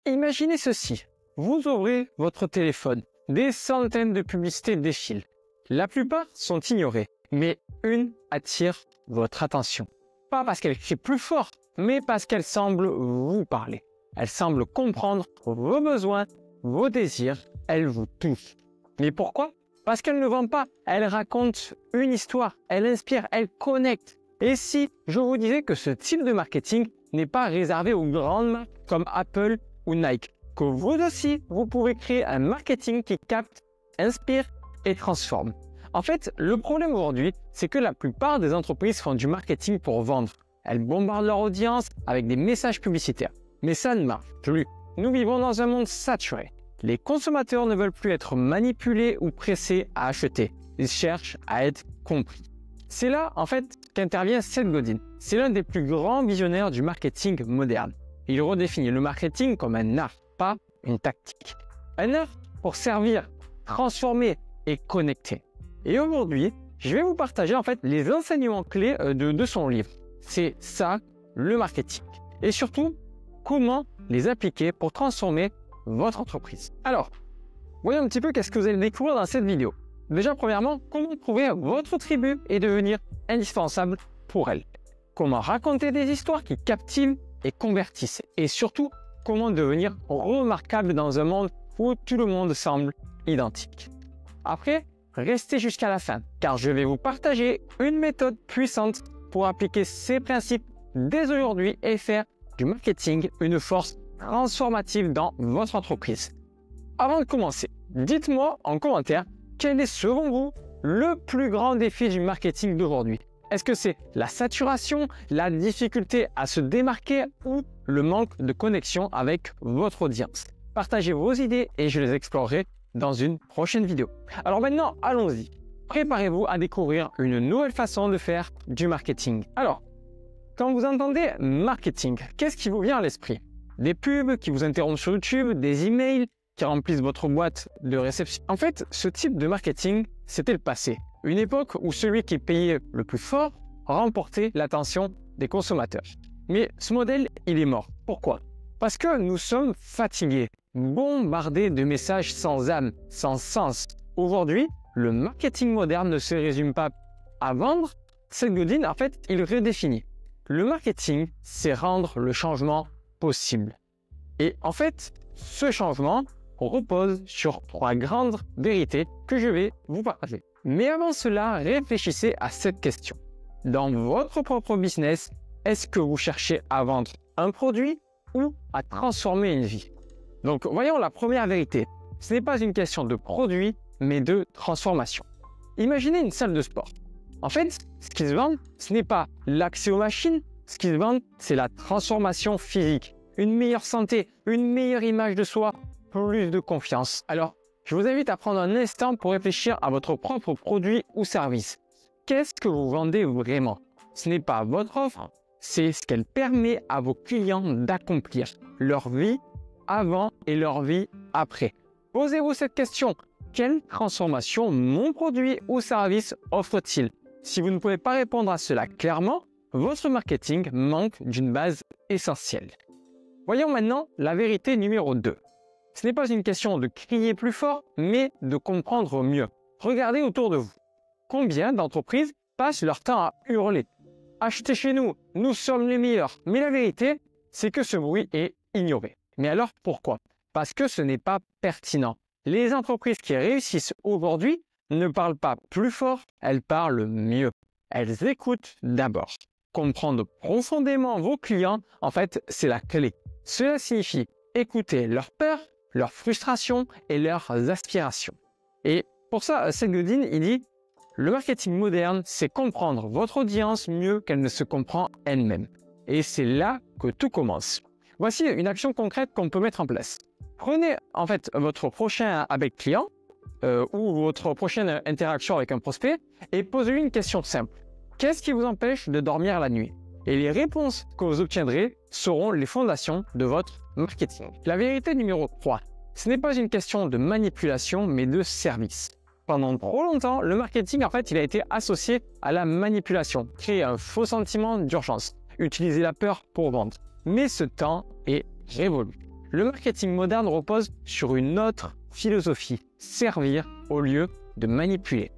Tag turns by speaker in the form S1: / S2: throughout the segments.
S1: Imaginez ceci, vous ouvrez votre téléphone, des centaines de publicités défilent. La plupart sont ignorées, mais une attire votre attention. Pas parce qu'elle crie plus fort, mais parce qu'elle semble vous parler. Elle semble comprendre vos besoins, vos désirs, elle vous touche. Mais pourquoi? Parce qu'elle ne vend pas, elle raconte une histoire, elle inspire, elle connecte. Et si je vous disais que ce type de marketing n'est pas réservé aux grandes marques comme Apple ou Nike, que vous aussi, vous pouvez créer un marketing qui capte, inspire et transforme. En fait, le problème aujourd'hui, c'est que la plupart des entreprises font du marketing pour vendre. Elles bombardent leur audience avec des messages publicitaires. Mais ça ne marche plus. Nous vivons dans un monde saturé. Les consommateurs ne veulent plus être manipulés ou pressés à acheter. Ils cherchent à être compris. C'est là, en fait, qu'intervient Seth Godin. C'est l'un des plus grands visionnaires du marketing moderne. Il redéfinit le marketing comme un art, pas une tactique. Un art pour servir, transformer et connecter. Et aujourd'hui, je vais vous partager en fait les enseignements clés de son livre. C'est ça, le marketing. Et surtout, comment les appliquer pour transformer votre entreprise. Alors, voyons un petit peu qu'est-ce que vous allez découvrir dans cette vidéo. Déjà, premièrement, comment trouver votre tribu et devenir indispensable pour elle. Comment raconter des histoires qui captivent et convertissent. Et surtout, comment devenir remarquable dans un monde où tout le monde semble identique. Après, restez jusqu'à la fin, car je vais vous partager une méthode puissante pour appliquer ces principes dès aujourd'hui et faire du marketing une force transformative dans votre entreprise. Avant de commencer, dites-moi en commentaire quel est selon vous le plus grand défi du marketing d'aujourd'hui. Est-ce que c'est la saturation, la difficulté à se démarquer ou le manque de connexion avec votre audience? Partagez vos idées et je les explorerai dans une prochaine vidéo. Alors maintenant, allons-y. Préparez-vous à découvrir une nouvelle façon de faire du marketing. Alors, quand vous entendez marketing, qu'est-ce qui vous vient à l'esprit? Des pubs qui vous interrompent sur YouTube, des emails qui remplissent votre boîte de réception. En fait, ce type de marketing, c'était le passé. Une époque où celui qui payait le plus fort remportait l'attention des consommateurs. Mais ce modèle, il est mort. Pourquoi? Parce que nous sommes fatigués, bombardés de messages sans âme, sans sens. Aujourd'hui, le marketing moderne ne se résume pas à vendre. Seth Godin, en fait, il redéfinit. Le marketing, c'est rendre le changement possible. Et en fait, ce changement repose sur 3 grandes vérités que je vais vous partager. Mais avant cela, réfléchissez à cette question. Dans votre propre business, est-ce que vous cherchez à vendre un produit ou à transformer une vie? Donc, voyons la première vérité. Ce n'est pas une question de produit, mais de transformation. Imaginez une salle de sport. En fait, ce qui se vend, ce n'est pas l'accès aux machines. Ce qui se vend, c'est la transformation physique. Une meilleure santé, une meilleure image de soi, plus de confiance. Alors, je vous invite à prendre un instant pour réfléchir à votre propre produit ou service. Qu'est-ce que vous vendez vraiment? Ce n'est pas votre offre, c'est ce qu'elle permet à vos clients d'accomplir. Leur vie avant et leur vie après. Posez-vous cette question. Quelle transformation mon produit ou service offre-t-il? Si vous ne pouvez pas répondre à cela clairement, votre marketing manque d'une base essentielle. Voyons maintenant la vérité numéro 2. Ce n'est pas une question de crier plus fort, mais de comprendre mieux. Regardez autour de vous. Combien d'entreprises passent leur temps à hurler? Achetez chez nous, nous sommes les meilleurs. Mais la vérité, c'est que ce bruit est ignoré. Mais alors pourquoi? Parce que ce n'est pas pertinent. Les entreprises qui réussissent aujourd'hui ne parlent pas plus fort, elles parlent mieux. Elles écoutent d'abord. Comprendre profondément vos clients, en fait, c'est la clé. Cela signifie écouter leurs peurs, leurs frustrations et leurs aspirations. Et pour ça, Seth Godin, il dit « Le marketing moderne, c'est comprendre votre audience mieux qu'elle ne se comprend elle-même. » Et c'est là que tout commence. Voici une action concrète qu'on peut mettre en place. Prenez en fait votre prochain appel client ou votre prochaine interaction avec un prospect et posez-lui une question simple. Qu'est-ce qui vous empêche de dormir la nuit? Et les réponses que vous obtiendrez seront les fondations de votre marketing. La vérité numéro 3. Ce n'est pas une question de manipulation, mais de service. Pendant trop longtemps, le marketing, en fait, il a été associé à la manipulation. Créer un faux sentiment d'urgence. Utiliser la peur pour vendre. Mais ce temps est révolu. Le marketing moderne repose sur une autre philosophie, servir au lieu de manipuler.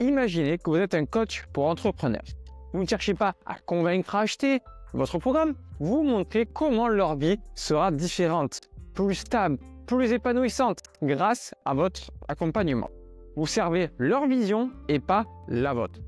S1: Imaginez que vous êtes un coach pour entrepreneurs. Vous ne cherchez pas à convaincre à acheter votre programme, vous montrez comment leur vie sera différente, plus stable, plus épanouissante grâce à votre accompagnement. Vous servez leur vision et pas la vôtre.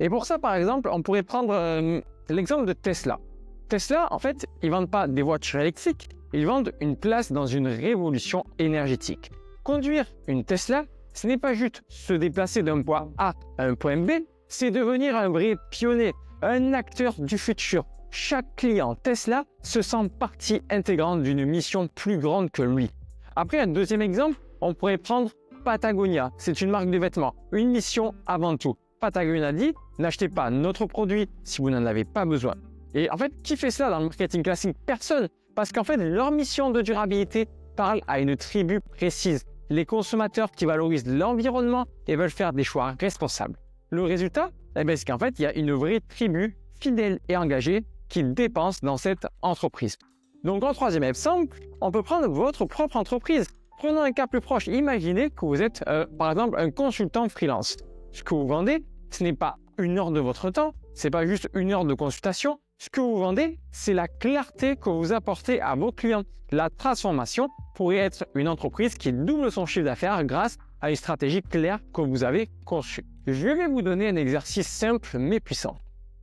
S1: Et pour ça, par exemple, on pourrait prendre l'exemple de Tesla. Tesla, en fait, ils ne vendent pas des voitures électriques, ils vendent une place dans une révolution énergétique. Conduire une Tesla, ce n'est pas juste se déplacer d'un point A à un point B, c'est devenir un vrai pionnier, un acteur du futur. Chaque client Tesla se sent partie intégrante d'une mission plus grande que lui. Après, un deuxième exemple, on pourrait prendre Patagonia. C'est une marque de vêtements, une mission avant tout. Patagonia dit, n'achetez pas notre produit si vous n'en avez pas besoin. Et en fait, qui fait ça dans le marketing classique? Personne. Parce qu'en fait, leur mission de durabilité parle à une tribu précise. Les consommateurs qui valorisent l'environnement et veulent faire des choix responsables. Le résultat, c'est qu'en fait, il y a une vraie tribu fidèle et engagée qui dépense dans cette entreprise. Donc, en troisième exemple, on peut prendre votre propre entreprise. Prenons un cas plus proche. Imaginez que vous êtes, par exemple, un consultant freelance. Ce que vous vendez, ce n'est pas 1 heure de votre temps, ce n'est pas juste 1 heure de consultation. Ce que vous vendez, c'est la clarté que vous apportez à vos clients. La transformation pourrait être une entreprise qui double son chiffre d'affaires grâce à une stratégie claire que vous avez conçue. Je vais vous donner un exercice simple mais puissant.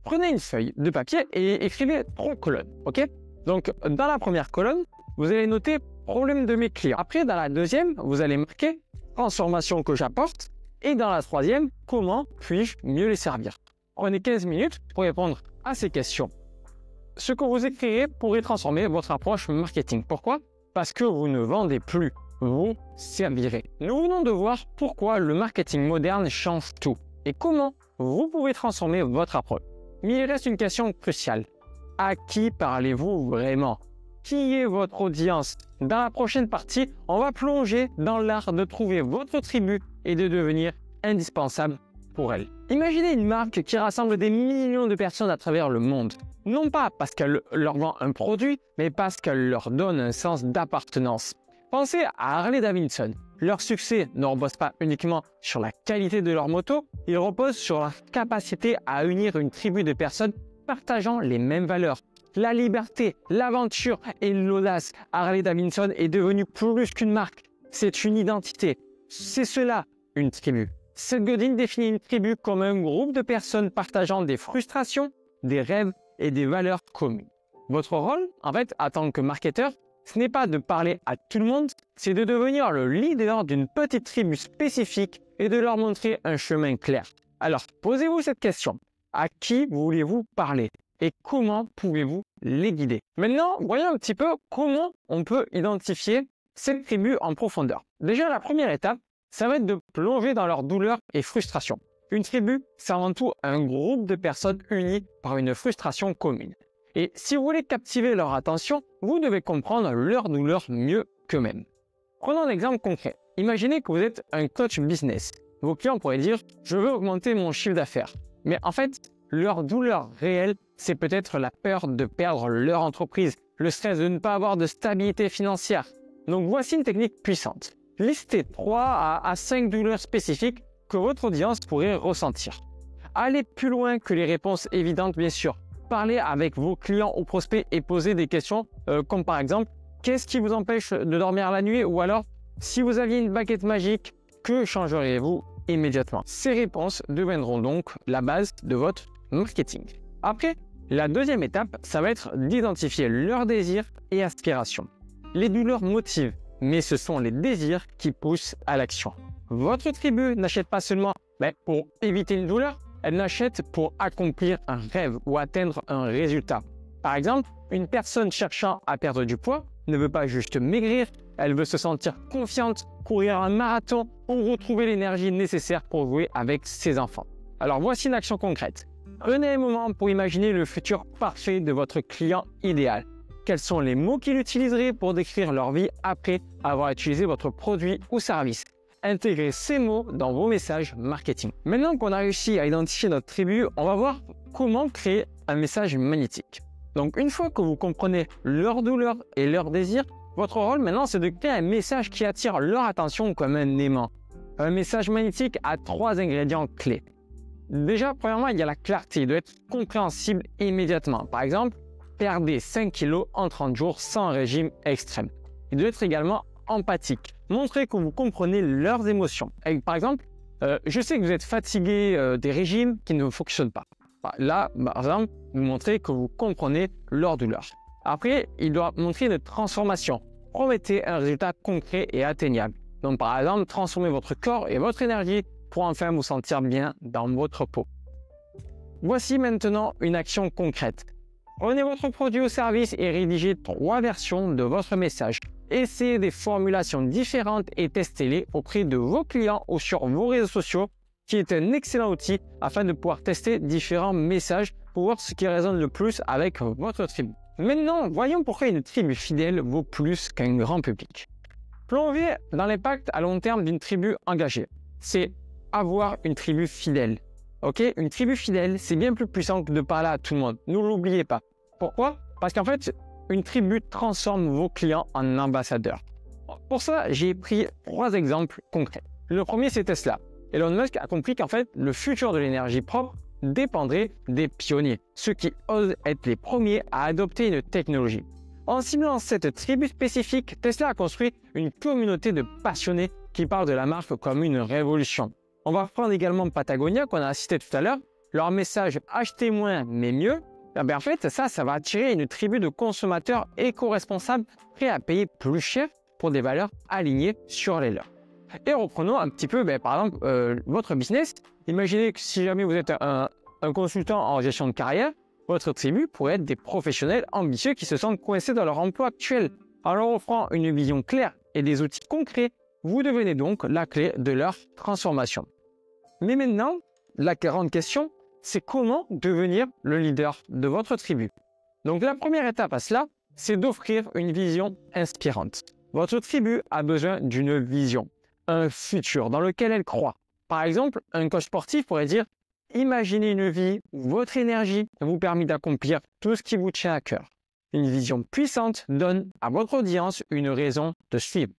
S1: Prenez une feuille de papier et écrivez 3 colonnes, ok? Donc, dans la première colonne, vous allez noter « problème de mes clients ». Après, dans la deuxième, vous allez marquer « transformation que j'apporte ». Et dans la troisième, « comment puis-je mieux les servir ». Prenez 15 minutes pour répondre à ces questions. Ce que vous écrirez pourrait transformer votre approche marketing. Pourquoi? Parce que vous ne vendez plus, vous servirez. Nous venons de voir pourquoi le marketing moderne change tout et comment vous pouvez transformer votre approche. Mais il reste une question cruciale. À qui parlez-vous vraiment? Qui est votre audience? Dans la prochaine partie, on va plonger dans l'art de trouver votre tribu et de devenir indispensable pour elle. Imaginez une marque qui rassemble des millions de personnes à travers le monde. Non pas parce qu'elle leur vend un produit, mais parce qu'elle leur donne un sens d'appartenance. Pensez à Harley-Davidson. Leur succès ne repose pas uniquement sur la qualité de leur moto, il repose sur leur capacité à unir une tribu de personnes partageant les mêmes valeurs. La liberté, l'aventure et l'audace. Harley-Davidson est devenue plus qu'une marque. C'est une identité. C'est cela, une tribu. Seth Godin définit une tribu comme un groupe de personnes partageant des frustrations, des rêves et des valeurs communes. Votre rôle, en fait, en tant que marketeur, ce n'est pas de parler à tout le monde, c'est de devenir le leader d'une petite tribu spécifique et de leur montrer un chemin clair. Alors, posez-vous cette question. À qui voulez-vous parler et comment pouvez-vous les guider? Maintenant, voyons un petit peu comment on peut identifier cette tribu en profondeur. Déjà, la première étape, ça va être de plonger dans leur douleur et frustration. Une tribu, c'est avant tout un groupe de personnes unies par une frustration commune. Et si vous voulez captiver leur attention, vous devez comprendre leur douleur mieux qu'eux-mêmes. Prenons un exemple concret. Imaginez que vous êtes un coach business. Vos clients pourraient dire « je veux augmenter mon chiffre d'affaires ». Mais en fait, leur douleur réelle, c'est peut-être la peur de perdre leur entreprise, le stress de ne pas avoir de stabilité financière. Donc voici une technique puissante. Listez 3 à 5 douleurs spécifiques que votre audience pourrait ressentir. Allez plus loin que les réponses évidentes, bien sûr. Parlez avec vos clients ou prospects et posez des questions comme par exemple « qu'est-ce qui vous empêche de dormir la nuit ?» ou alors « si vous aviez une baguette magique, que changeriez-vous immédiatement ?» Ces réponses deviendront donc la base de votre marketing. Après, la deuxième étape, ça va être d'identifier leurs désirs et aspirations. Les douleurs motivent, mais ce sont les désirs qui poussent à l'action. Votre tribu n'achète pas seulement pour éviter une douleur, elle n'achète pour accomplir un rêve ou atteindre un résultat. Par exemple, une personne cherchant à perdre du poids ne veut pas juste maigrir, elle veut se sentir confiante, courir un marathon ou retrouver l'énergie nécessaire pour jouer avec ses enfants. Alors voici une action concrète. Prenez un moment pour imaginer le futur parfait de votre client idéal. Quels sont les mots qu'il utiliserait pour décrire leur vie après avoir utilisé votre produit ou service? Intégrez ces mots dans vos messages marketing. Maintenant qu'on a réussi à identifier notre tribu, on va voir comment créer un message magnétique. Donc une fois que vous comprenez leurs douleurs et leurs désirs, Votre rôle maintenant, c'est de créer un message qui attire leur attention comme un aimant. Un message magnétique a 3 ingrédients clés. Déjà, premièrement, il y a la clarté. Il doit être compréhensible immédiatement. Par exemple, perdez 5 kg en 30 jours sans régime extrême. Il doit être également empathique. Montrez que vous comprenez leurs émotions. Et par exemple, je sais que vous êtes fatigué des régimes qui ne fonctionnent pas. Là, par exemple, vous montrez que vous comprenez leur douleur. Après, il doit montrer une transformation. Promettez un résultat concret et atteignable. Donc, par exemple, transformez votre corps et votre énergie pour enfin vous sentir bien dans votre peau. Voici maintenant une action concrète. Prenez votre produit ou service et rédigez 3 versions de votre message. Essayez des formulations différentes et testez-les auprès de vos clients ou sur vos réseaux sociaux, qui est un excellent outil afin de pouvoir tester différents messages pour voir ce qui résonne le plus avec votre tribu. Maintenant, voyons pourquoi une tribu fidèle vaut plus qu'un grand public. Plongez dans l'impact à long terme d'une tribu engagée. C'est avoir une tribu fidèle. Ok, une tribu fidèle, c'est bien plus puissant que de parler à tout le monde. Ne l'oubliez pas. Pourquoi? Parce qu'en fait, une tribu transforme vos clients en ambassadeurs. Pour ça, j'ai pris 3 exemples concrets. Le premier, c'est Tesla. Elon Musk a compris qu'en fait, le futur de l'énergie propre dépendrait des pionniers, ceux qui osent être les premiers à adopter une technologie. En ciblant cette tribu spécifique, Tesla a construit une communauté de passionnés qui parlent de la marque comme une révolution. On va prendre également Patagonia, qu'on a cité tout à l'heure. Leur message « Achetez moins, mais mieux », en fait, ça va attirer une tribu de consommateurs éco-responsables prêts à payer plus cher pour des valeurs alignées sur les leurs. Et reprenons un petit peu, par exemple, votre business. Imaginez que si jamais vous êtes un consultant en gestion de carrière, votre tribu pourrait être des professionnels ambitieux qui se sentent coincés dans leur emploi actuel. En leur offrant une vision claire et des outils concrets, vous devenez donc la clé de leur transformation. Mais maintenant, la grande question, c'est comment devenir le leader de votre tribu. Donc la première étape à cela, c'est d'offrir une vision inspirante. Votre tribu a besoin d'une vision, un futur dans lequel elle croit. Par exemple, un coach sportif pourrait dire « Imaginez une vie où votre énergie vous permet d'accomplir tout ce qui vous tient à cœur ». Une vision puissante donne à votre audience une raison de suivre.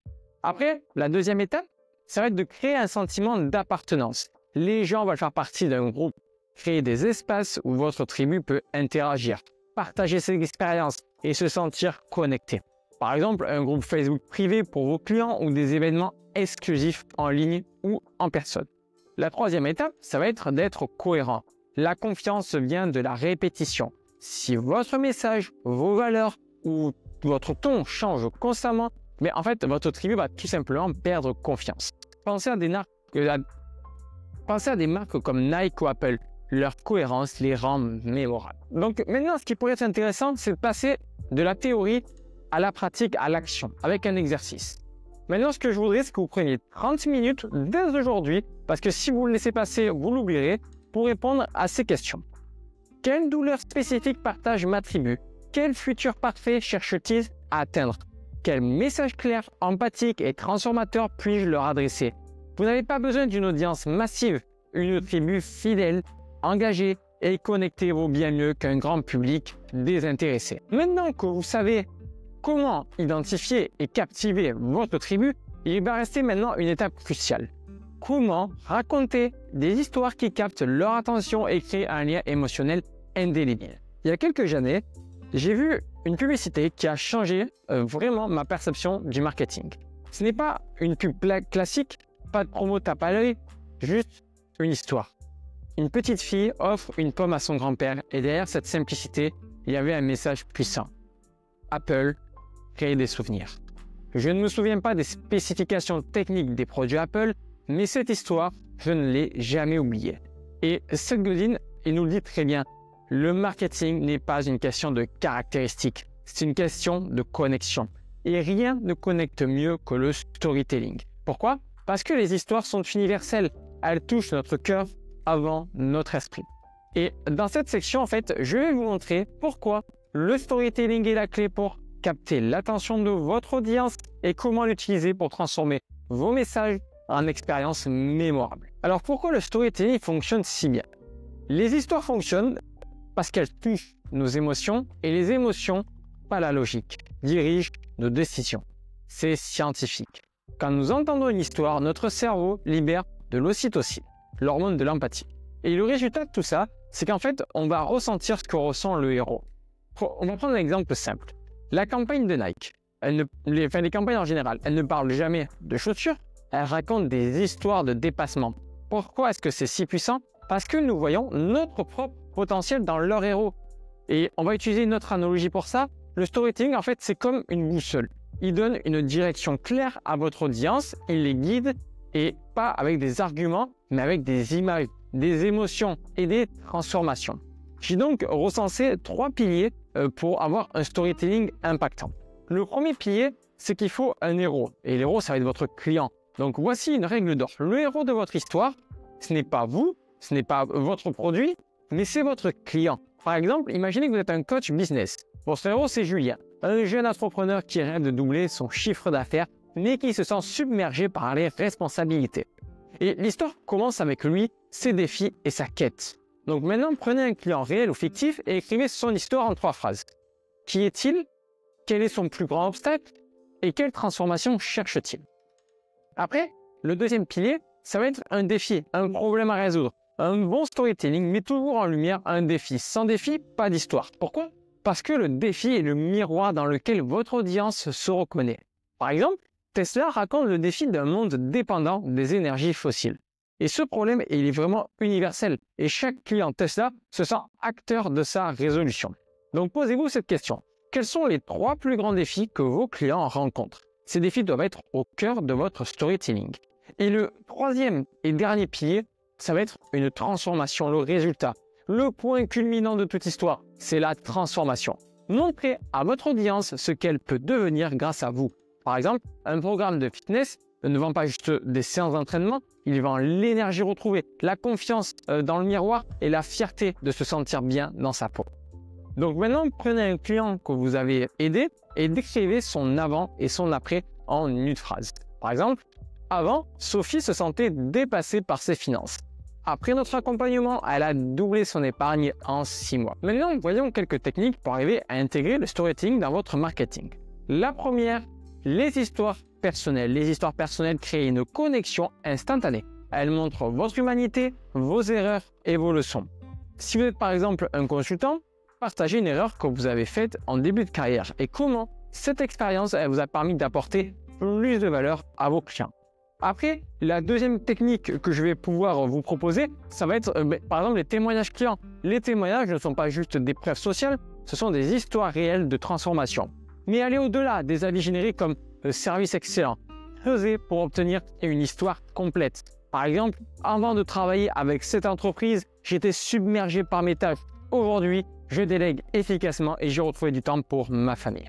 S1: Après, la deuxième étape, ça va être de créer un sentiment d'appartenance. Les gens veulent faire partie d'un groupe. Créer des espaces où votre tribu peut interagir, partager ses expériences et se sentir connecté. Par exemple, un groupe Facebook privé pour vos clients ou des événements exclusifs en ligne ou en personne. La troisième étape, ça va être d'être cohérent. La confiance vient de la répétition. Si votre message, vos valeurs ou votre ton change constamment, mais en fait, votre tribu va tout simplement perdre confiance. Pensez à des marques comme Nike ou Apple. Leur cohérence les rend mémorables. Donc maintenant, ce qui pourrait être intéressant, c'est de passer de la théorie à la pratique, à l'action, avec un exercice. Maintenant, ce que je voudrais, c'est que vous preniez 30 minutes dès aujourd'hui, parce que si vous le laissez passer, vous l'oublierez, pour répondre à ces questions. Quelle douleur spécifique partage ma tribu? Quel futur parfait cherche-t-il à atteindre? Quel message clair, empathique et transformateur puis-je leur adresser? Vous n'avez pas besoin d'une audience massive, une tribu fidèle, engagée et connectée vaut bien mieux qu'un grand public désintéressé. Maintenant que vous savez comment identifier et captiver votre tribu, il va rester maintenant une étape cruciale. Comment raconter des histoires qui captent leur attention et créer un lien émotionnel indélébile. Il y a quelques années, j'ai vu une publicité qui a changé vraiment ma perception du marketing. Ce n'est pas une pub classique, pas de promo tape à l'œil, juste une histoire. Une petite fille offre une pomme à son grand-père et derrière cette simplicité, il y avait un message puissant. Apple crée des souvenirs. Je ne me souviens pas des spécifications techniques des produits Apple, mais cette histoire, je ne l'ai jamais oubliée. Et Seth Godin, il nous le dit très bien, le marketing n'est pas une question de caractéristiques, c'est une question de connexion. Et rien ne connecte mieux que le storytelling. Pourquoi? Parce que les histoires sont universelles, elles touchent notre cœur avant notre esprit. Et dans cette section, en fait, je vais vous montrer pourquoi le storytelling est la clé pour capter l'attention de votre audience et comment l'utiliser pour transformer vos messages en expériences mémorables. Alors pourquoi le storytelling fonctionne si bien? Les histoires fonctionnent parce qu'elles touchent nos émotions et les émotions, pas la logique. dirige nos décisions. C'est scientifique. Quand nous entendons une histoire, notre cerveau libère de l'ocytocine, l'hormone de l'empathie. Et le résultat de tout ça, c'est qu'en fait, on va ressentir ce que ressent le héros. On va prendre un exemple simple. La campagne de Nike, les campagnes en général, elles ne parlent jamais de chaussures, elles racontent des histoires de dépassement. Pourquoi est-ce que c'est si puissant? Parce que nous voyons notre propre potentiel dans leur héros. Et on va utiliser une autre analogie pour ça. Le storytelling, en fait, c'est comme une boussole. Il donne une direction claire à votre audience, il les guide, et pas avec des arguments, mais avec des images, des émotions et des transformations. J'ai donc recensé 3 piliers pour avoir un storytelling impactant. Le premier pilier, c'est qu'il faut un héros. Et l'héros, ça va être votre client. Donc voici une règle d'or. Le héros de votre histoire, ce n'est pas vous, ce n'est pas votre produit, mais c'est votre client. Par exemple, imaginez que vous êtes un coach business. Votre héros, c'est Julien, un jeune entrepreneur qui rêve de doubler son chiffre d'affaires, mais qui se sent submergé par les responsabilités. Et l'histoire commence avec lui, ses défis et sa quête. Donc maintenant, prenez un client réel ou fictif et écrivez son histoire en 3 phrases. Qui est-il? Quel est son plus grand obstacle? Et quelle transformation cherche-t-il? Après, le deuxième pilier, ça va être un défi, un problème à résoudre. Un bon storytelling met toujours en lumière un défi. Sans défi, pas d'histoire. Pourquoi? Parce que le défi est le miroir dans lequel votre audience se reconnaît. Par exemple, Tesla raconte le défi d'un monde dépendant des énergies fossiles. Et ce problème, il est vraiment universel. Et chaque client Tesla se sent acteur de sa résolution. Donc posez-vous cette question. Quels sont les 3 plus grands défis que vos clients rencontrent? Ces défis doivent être au cœur de votre storytelling. Et le troisième et dernier pilier, ça va être une transformation, le résultat. Le point culminant de toute histoire, c'est la transformation. Montrez à votre audience ce qu'elle peut devenir grâce à vous. Par exemple, un programme de fitness ne vend pas juste des séances d'entraînement, il vend l'énergie retrouvée, la confiance dans le miroir et la fierté de se sentir bien dans sa peau. Donc maintenant, prenez un client que vous avez aidé et décrivez son avant et son après en une phrase. Par exemple, avant, Sophie se sentait dépassée par ses finances. Après notre accompagnement, elle a doublé son épargne en 6 mois. Maintenant, voyons quelques techniques pour arriver à intégrer le storytelling dans votre marketing. La première, les histoires personnelles. Les histoires personnelles créent une connexion instantanée. Elles montrent votre humanité, vos erreurs et vos leçons. Si vous êtes par exemple un consultant, partagez une erreur que vous avez faite en début de carrière et comment cette expérience elle vous a permis d'apporter plus de valeur à vos clients. Après, la deuxième technique que je vais pouvoir vous proposer, ça va être par exemple les témoignages clients. Les témoignages ne sont pas juste des preuves sociales, ce sont des histoires réelles de transformation. Mais allez au-delà des avis génériques comme service excellent. Creusez pour obtenir une histoire complète. Par exemple, avant de travailler avec cette entreprise, j'étais submergé par mes tâches. Aujourd'hui, je délègue efficacement et j'ai retrouvé du temps pour ma famille.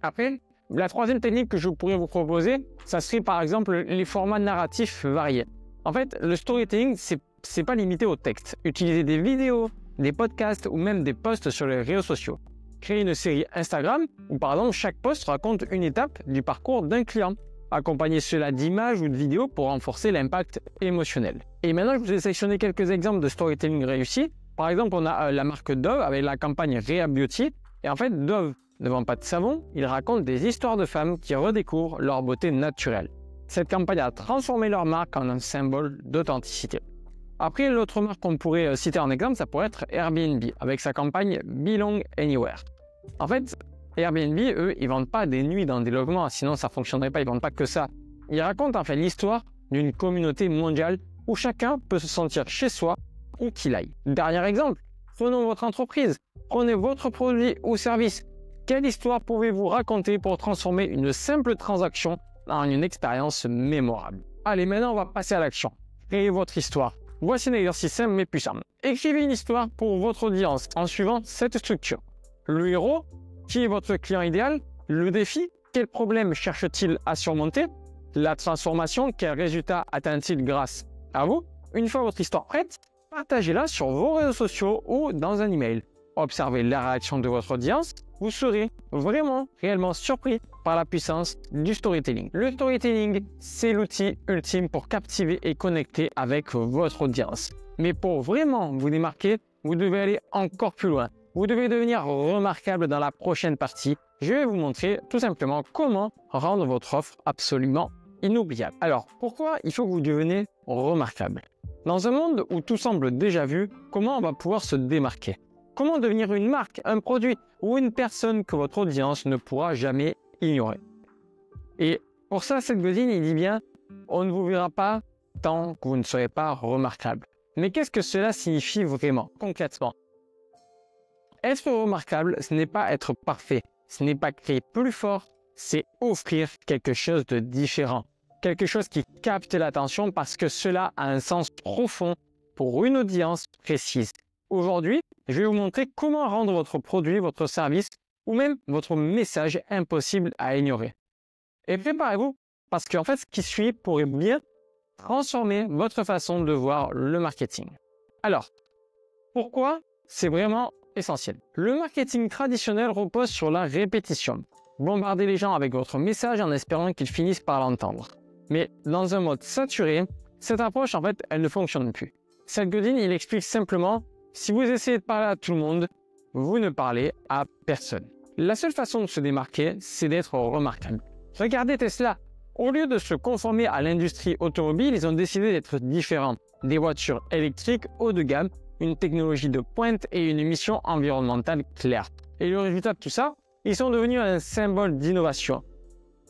S1: Après, la troisième technique que je pourrais vous proposer, ça serait par exemple les formats narratifs variés. En fait, le storytelling, c'est pas limité au texte. Utilisez des vidéos, des podcasts ou même des posts sur les réseaux sociaux. Créez une série Instagram où par exemple chaque post raconte une étape du parcours d'un client. Accompagnez cela d'images ou de vidéos pour renforcer l'impact émotionnel. Et maintenant, je vous ai sélectionné quelques exemples de storytelling réussi. Par exemple, on a la marque Dove avec la campagne Rehab Beauty. Et en fait, Dove ne vend pas de savon, il raconte des histoires de femmes qui redécouvrent leur beauté naturelle. Cette campagne a transformé leur marque en un symbole d'authenticité. Après, l'autre marque qu'on pourrait citer en exemple, ça pourrait être Airbnb, avec sa campagne Belong Anywhere. En fait, Airbnb, eux, ils vendent pas des nuits dans des logements, sinon ça fonctionnerait pas, ils vendent pas que ça. Ils racontent en fait l'histoire d'une communauté mondiale où chacun peut se sentir chez soi où qu'il aille. Dernier exemple, prenons votre entreprise, prenez votre produit ou service. Quelle histoire pouvez-vous raconter pour transformer une simple transaction en une expérience mémorable? Allez, maintenant on va passer à l'action. Créez votre histoire. Voici un exercice simple mais puissant. Écrivez une histoire pour votre audience en suivant cette structure. Le héros, qui est votre client idéal? Le défi, quel problème cherche-t-il à surmonter? La transformation, quel résultat atteint-il grâce à vous? Une fois votre histoire prête, partagez-la sur vos réseaux sociaux ou dans un email. Observez la réaction de votre audience. Vous serez réellement surpris par la puissance du storytelling. Le storytelling, c'est l'outil ultime pour captiver et connecter avec votre audience. Mais pour vraiment vous démarquer, vous devez aller encore plus loin. Vous devez devenir remarquable dans la prochaine partie je vais vous montrer tout simplement comment rendre votre offre absolument inoubliable. Alors, pourquoi il faut que vous deveniez remarquable? Dans un monde où tout semble déjà vu, comment on va pouvoir se démarquer? Comment devenir une marque, un produit ou une personne que votre audience ne pourra jamais ignorer? Et pour ça, Seth Godin, il dit bien, on ne vous verra pas tant que vous ne serez pas remarquable. Mais qu'est-ce que cela signifie vraiment, concrètement? Être remarquable, ce n'est pas être parfait, ce n'est pas créer plus fort, c'est offrir quelque chose de différent, quelque chose qui capte l'attention parce que cela a un sens profond pour une audience précise. Aujourd'hui, je vais vous montrer comment rendre votre produit, votre service ou même votre message impossible à ignorer. Et préparez-vous parce qu'en fait, ce qui suit pourrait bien transformer votre façon de voir le marketing. Alors, pourquoi c'est vraiment essentiel? Le marketing traditionnel repose sur la répétition. Bombardez les gens avec votre message en espérant qu'ils finissent par l'entendre. Mais dans un mode saturé, cette approche, en fait, elle ne fonctionne plus. Seth Godin, il explique simplement, si vous essayez de parler à tout le monde, vous ne parlez à personne. La seule façon de se démarquer, c'est d'être remarquable. Regardez Tesla. Au lieu de se conformer à l'industrie automobile, ils ont décidé d'être différents. Des voitures électriques haut de gamme, une technologie de pointe et une mission environnementale claire. Et le résultat de tout ça, ils sont devenus un symbole d'innovation.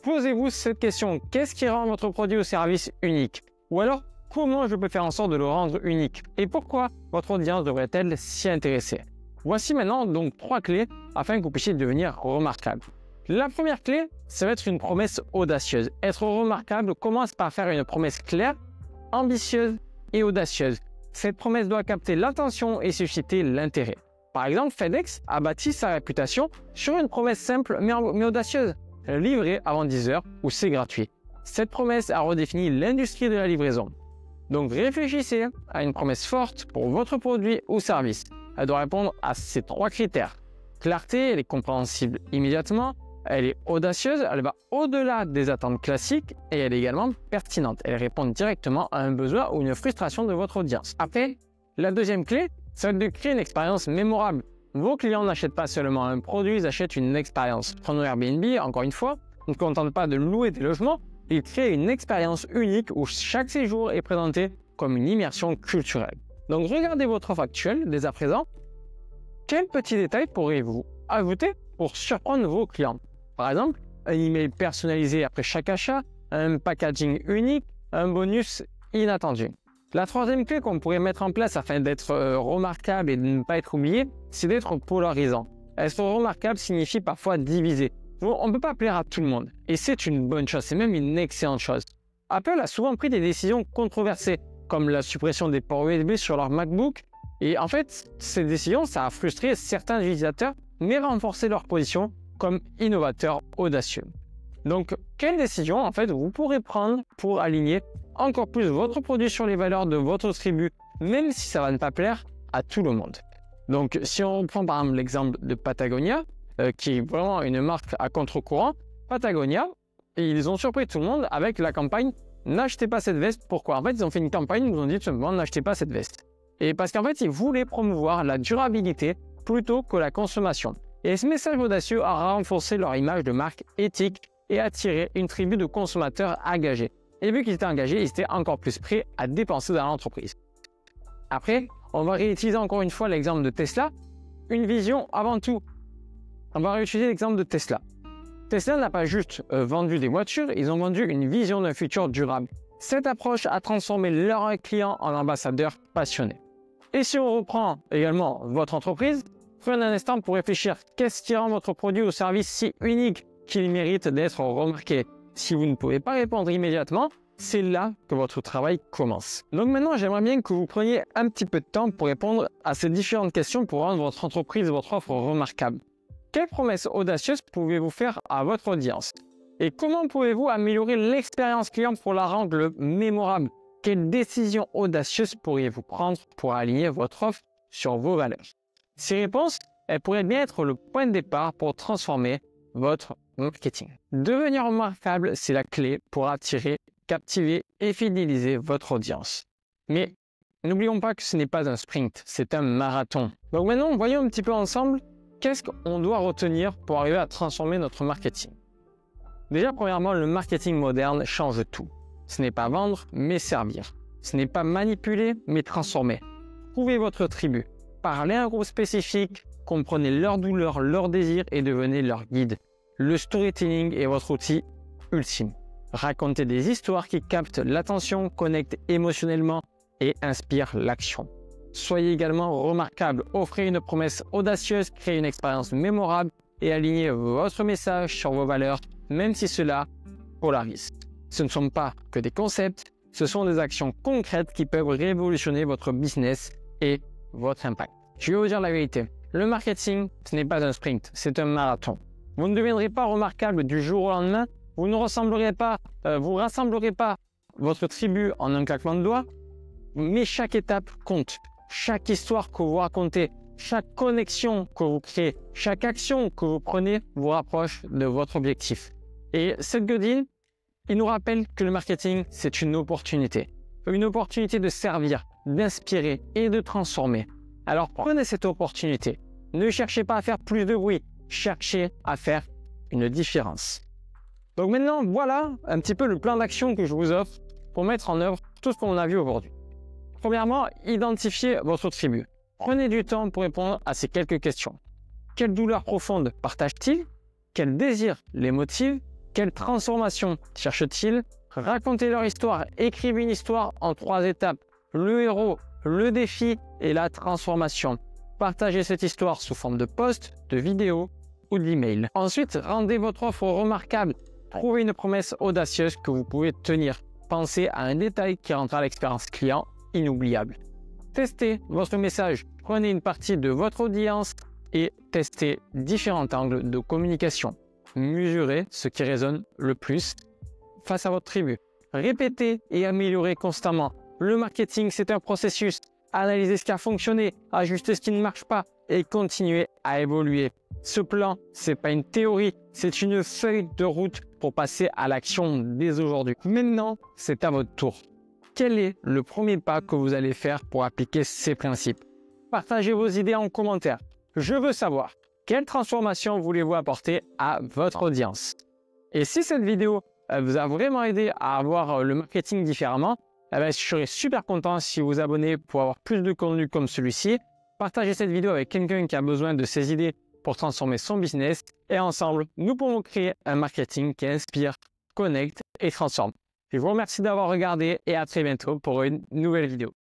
S1: Posez-vous cette question, qu'est-ce qui rend votre produit ou service unique? Ou alors, comment je peux faire en sorte de le rendre unique? Et pourquoi votre audience devrait-elle s'y intéresser? Voici maintenant donc 3 clés afin que vous puissiez devenir remarquable. La première clé, ça va être une promesse audacieuse. Être remarquable commence par faire une promesse claire, ambitieuse et audacieuse. Cette promesse doit capter l'attention et susciter l'intérêt. Par exemple, FedEx a bâti sa réputation sur une promesse simple mais audacieuse. Livrer avant 10 heures ou c'est gratuit. Cette promesse a redéfini l'industrie de la livraison. Donc réfléchissez à une promesse forte pour votre produit ou service. Elle doit répondre à ces 3 critères. Clarté, elle est compréhensible immédiatement. Elle est audacieuse, elle va au-delà des attentes classiques et elle est également pertinente. Elle répond directement à un besoin ou une frustration de votre audience. Après, la deuxième clé, ça va être de créer une expérience mémorable. Vos clients n'achètent pas seulement un produit, ils achètent une expérience. Prenons Airbnb, encore une fois, on ne se contente pas de louer des logements, ils créent une expérience unique où chaque séjour est présenté comme une immersion culturelle. Donc regardez votre offre actuelle dès à présent. Quels petits détails pourriez-vous ajouter pour surprendre vos clients? Par exemple, un email personnalisé après chaque achat, un packaging unique, un bonus inattendu. La troisième clé qu'on pourrait mettre en place afin d'être remarquable et de ne pas être oublié, c'est d'être polarisant. Être remarquable signifie parfois diviser. On ne peut pas plaire à tout le monde et c'est une bonne chose, c'est même une excellente chose. Apple a souvent pris des décisions controversées comme la suppression des ports USB sur leur MacBook et en fait, ces décisions, ça a frustré certains utilisateurs mais renforcé leur position comme innovateur audacieux. Donc, quelle décision en fait vous pourrez prendre pour aligner encore plus votre produit sur les valeurs de votre tribu, même si ça va ne pas plaire à tout le monde. Donc, si on reprend par exemple l'exemple de Patagonia, qui est vraiment une marque à contre-courant, Patagonia, ils ont surpris tout le monde avec la campagne « N'achetez pas cette veste ». Pourquoi? En fait, ils ont fait une campagne, ils nous ont dit tout simplement « N'achetez pas cette veste ». Et parce qu'en fait, ils voulaient promouvoir la durabilité plutôt que la consommation. Et ce message audacieux a renforcé leur image de marque éthique et attiré une tribu de consommateurs engagés. Et vu qu'ils étaient engagés, ils étaient encore plus prêts à dépenser dans l'entreprise. Après, on va réutiliser encore une fois l'exemple de Tesla. Une vision avant tout. On va réutiliser l'exemple de Tesla. Tesla n'a pas juste vendu des voitures, ils ont vendu une vision d'un futur durable. Cette approche a transformé leurs clients en ambassadeurs passionnés. Et si on reprend également votre entreprise, prenez un instant pour réfléchir. Qu'est-ce qui rend votre produit ou service si unique qu'il mérite d'être remarqué? Si vous ne pouvez pas répondre immédiatement, c'est là que votre travail commence. Donc maintenant, j'aimerais bien que vous preniez un petit peu de temps pour répondre à ces différentes questions pour rendre votre entreprise, votre offre remarquable. Quelles promesses audacieuses pouvez-vous faire à votre audience? Et comment pouvez-vous améliorer l'expérience client pour la rendre mémorable? Quelles décisions audacieuses pourriez-vous prendre pour aligner votre offre sur vos valeurs? Ces réponses, elles pourraient bien être le point de départ pour transformer votre marketing. Devenir remarquable, c'est la clé pour attirer, captiver et fidéliser votre audience. Mais n'oublions pas que ce n'est pas un sprint, c'est un marathon. Donc maintenant, voyons un petit peu ensemble qu'est-ce qu'on doit retenir pour arriver à transformer notre marketing? Déjà, premièrement, le marketing moderne change tout. Ce n'est pas vendre, mais servir. Ce n'est pas manipuler, mais transformer. Trouvez votre tribu. Parlez à un groupe spécifique, comprenez leurs douleurs, leurs désirs et devenez leur guide. Le storytelling est votre outil ultime. Racontez des histoires qui captent l'attention, connectent émotionnellement et inspirent l'action. Soyez également remarquable, offrez une promesse audacieuse, créez une expérience mémorable et alignez votre message sur vos valeurs, même si cela polarise. Ce ne sont pas que des concepts, ce sont des actions concrètes qui peuvent révolutionner votre business et votre impact. Je vais vous dire la vérité, le marketing, ce n'est pas un sprint, c'est un marathon. Vous ne deviendrez pas remarquable du jour au lendemain, vous ne rassemblerez pas votre tribu en un claquement de doigts, mais chaque étape compte. Chaque histoire que vous racontez, chaque connexion que vous créez, chaque action que vous prenez vous rapproche de votre objectif. Et Seth Godin, il nous rappelle que le marketing, c'est une opportunité. Une opportunité de servir, d'inspirer et de transformer. Alors prenez cette opportunité. Ne cherchez pas à faire plus de bruit, cherchez à faire une différence. Donc maintenant, voilà un petit peu le plan d'action que je vous offre pour mettre en œuvre tout ce qu'on a vu aujourd'hui. Premièrement, identifiez votre tribu. Prenez du temps pour répondre à ces quelques questions. Quelle douleur profonde partagent-ils? Quel désir les motive? Quelle transformation cherchent-ils? Racontez leur histoire. Écrivez une histoire en 3 étapes. Le héros, le défi et la transformation. Partagez cette histoire sous forme de post, de vidéo ou d'email. Ensuite, rendez votre offre remarquable. Trouvez une promesse audacieuse que vous pouvez tenir. Pensez à un détail qui rendra l'expérience client inoubliable. Testez votre message. Prenez une partie de votre audience et testez différents angles de communication. Mesurez ce qui résonne le plus face à votre tribu. Répétez et améliorez constamment. Le marketing, c'est un processus. Analysez ce qui a fonctionné, ajustez ce qui ne marche pas et continuez à évoluer. Ce plan, ce n'est pas une théorie, c'est une feuille de route pour passer à l'action dès aujourd'hui. Maintenant, c'est à votre tour. Quel est le premier pas que vous allez faire pour appliquer ces principes? Partagez vos idées en commentaire. Je veux savoir, quelle transformation voulez-vous apporter à votre audience? Et si cette vidéo vous a vraiment aidé à avoir le marketing différemment, je serais super content si vous vous abonnez pour avoir plus de contenu comme celui-ci. Partagez cette vidéo avec quelqu'un qui a besoin de ces idées pour transformer son business. Et ensemble, nous pouvons créer un marketing qui inspire, connecte et transforme. Je vous remercie d'avoir regardé et à très bientôt pour une nouvelle vidéo.